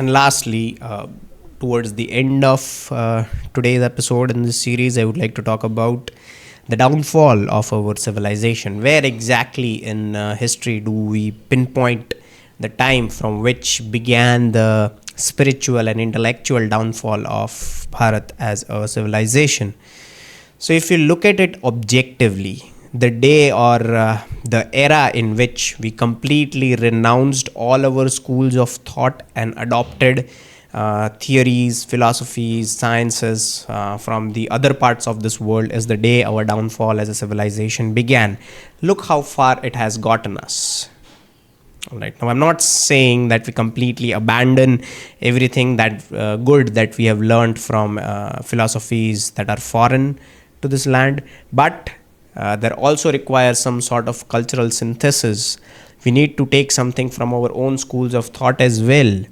And lastly, towards the end of today's episode in this series, I would like to talk about the downfall of our civilization. Where exactly in history do we pinpoint the time from which began the spiritual and intellectual downfall of Bharat as a civilization? So, if you look at it objectively, the day or the era in which we completely renounced all our schools of thought and adopted theories, philosophies, sciences from the other parts of this world is the day our downfall as a civilization began. Look how far it has gotten us. All right. Now, I'm not saying that we completely abandon everything that good that we have learned from philosophies that are foreign to this land, but there also requires some sort of cultural synthesis. We need to take something from our own schools of thought as well.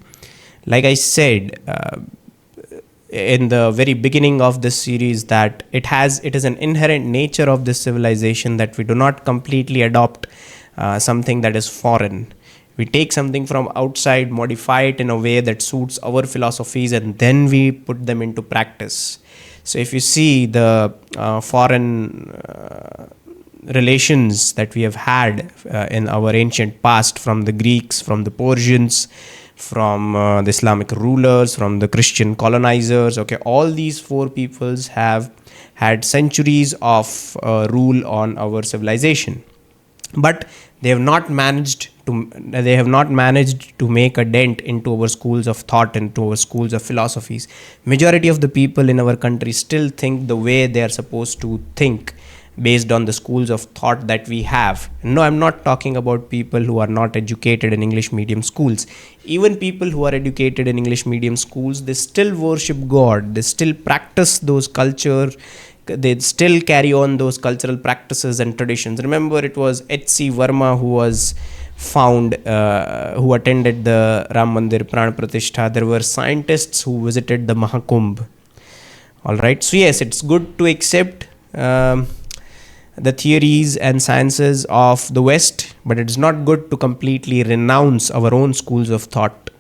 Like I said in the very beginning of this series, that it is an inherent nature of this civilization that we do not completely adopt something that is foreign. We take something from outside, modify it in a way that suits our philosophies, and then we put them into practice. So if you see the foreign relations that we have had in our ancient past, from the Greeks, from the Persians, from the Islamic rulers, from the Christian colonizers, okay, all these four peoples have had centuries of rule on our civilization, but they have not managed to make a dent into our schools of thought, into our schools of philosophies. Majority of the people in our country still think the way they are supposed to think based on the schools of thought that we have. No, I'm not talking about people who are not educated in English medium schools. Even people who are educated in English medium schools, they still worship God. They still practice those culture. They still carry on those cultural practices and traditions. Remember, it was H.C. Verma who was found, who attended the Ram Mandir Pran Pratishtha. There were scientists who visited the Mahakumbh. All right. So yes, it's good to accept the theories and sciences of the West, but it's not good to completely renounce our own schools of thought.